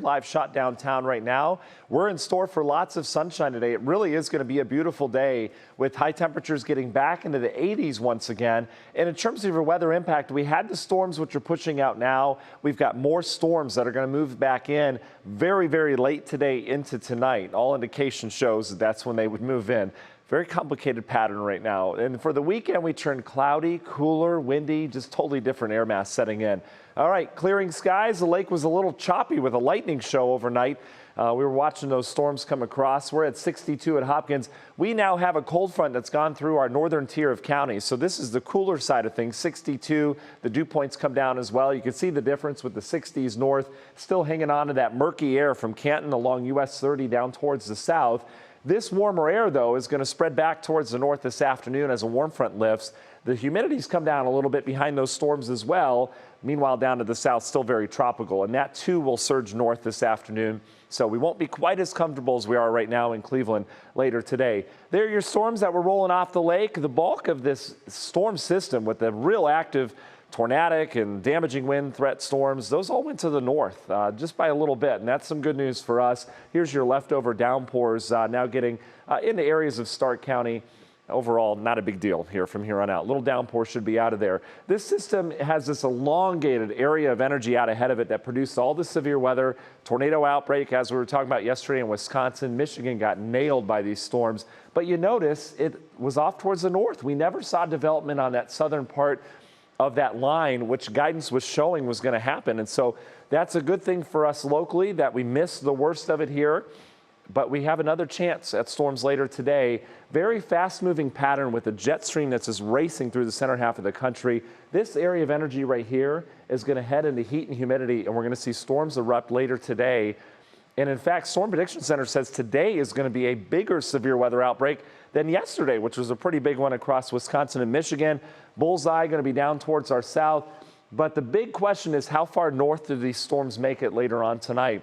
Live shot downtown right now. We're in store for lots of sunshine today. It really is going to be a beautiful day with high temperatures getting back into the 80s once again. And in terms of your weather impact, we had the storms which are pushing out now. We've got more storms that are going to move back in very, very late today into tonight. All indication shows that that's when they would move in. Very complicated pattern right now. And for the weekend, we turn cloudy, cooler, windy, just totally different air mass setting in. All right, clearing skies. The lake was a little choppy with a lightning show overnight. We were watching those storms come across. We're at 62 at Hopkins. We now have a cold front that's gone through our northern tier of counties. So this is the cooler side of things, 62. The dew points come down as well. You can see the difference with the 60s north, still hanging on to that murky air from Canton along US 30 down towards the south. This warmer air, though, is going to spread back towards the north this afternoon as a warm front lifts. The humidity's come down a little bit behind those storms as well. Meanwhile, down to the south, still very tropical, and that too will surge north this afternoon. So we won't be quite as comfortable as we are right now in Cleveland later today. There are your storms that were rolling off the lake. The bulk of this storm system with the real active tornadic and damaging wind threat storms, those all went to the north just by a little bit, and that's some good news for us. Here's your leftover downpours now getting into areas of Stark County. Overall, not a big deal here from here on out. Little downpour should be out of there. This system has this elongated area of energy out ahead of it that produced all the severe weather, tornado outbreak, as we were talking about yesterday in Wisconsin. Michigan got nailed by these storms. But you notice it was off towards the north. We never saw development on that southern part of that line, which guidance was showing was going to happen. And so that's a good thing for us locally that we missed the worst of it here. But we have another chance at storms later today. Very fast moving pattern with a jet stream that's just racing through the center half of the country. This area of energy right here is going to head into heat and humidity, and we're going to see storms erupt later today. And in fact, Storm Prediction Center says today is going to be a bigger severe weather outbreak than yesterday, which was a pretty big one across Wisconsin and Michigan. Bullseye going to be down towards our south. But the big question is, how far north do these storms make it later on tonight?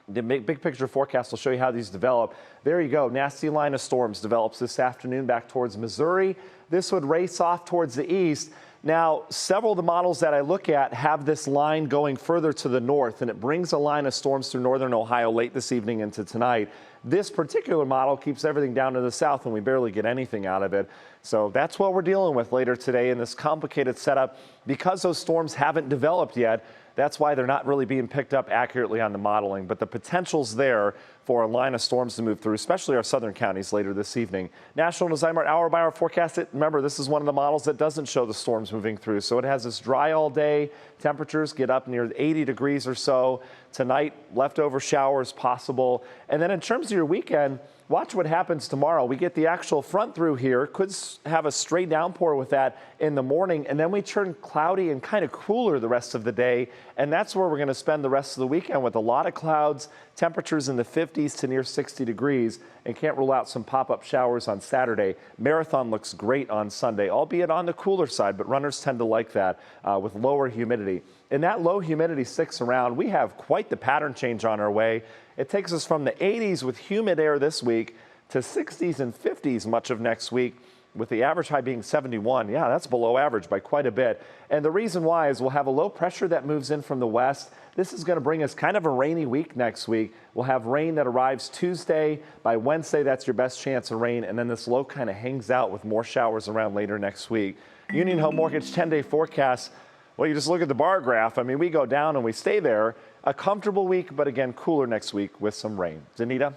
The big picture forecast will show you how these develop. There you go. Nasty line of storms develops this afternoon back towards Missouri. This would race off towards the east. Now, several of the models that I look at have this line going further to the north, and it brings a line of storms through northern Ohio late this evening into tonight. This particular model keeps everything down to the south, and we barely get anything out of it. So that's what we're dealing with later today in this complicated setup. Because those storms haven't developed yet, that's why they're not really being picked up accurately on the modeling. But the potential's there for a line of storms to move through, especially our southern counties later this evening. National Designer hour by hour forecast it. Remember, this is one of the models that doesn't show the storms moving through. So it has this dry all day. Temperatures get up near 80 degrees or so. Tonight, leftover showers possible. And then in terms of your weekend, watch what happens tomorrow. We get the actual front through here. Could have a stray downpour with that in the morning. And then we turn cloudy and kind of cooler the rest of the day. And that's where we're going to spend the rest of the weekend with a lot of clouds, temperatures in the 50s to near 60 degrees. And can't rule out some pop-up showers on Saturday. Marathon looks great on Sunday, albeit on the cooler side, but runners tend to like that with lower humidity. And that low humidity sticks around. We have quite the pattern change on our way. It takes us from the 80s with humid air this week to 60s and 50s much of next week, with the average high being 71. Yeah, that's below average by quite a bit. And the reason why is we'll have a low pressure that moves in from the west. This is going to bring us kind of a rainy week next week. We'll have rain that arrives Tuesday. By Wednesday, that's your best chance of rain. And then this low kind of hangs out with more showers around later next week. Union Home Mortgage 10-day forecast. Well, you just look at the bar graph. I mean, we go down and we stay there. A comfortable week, but again, cooler next week with some rain. Danita?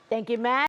Thank you, Matt.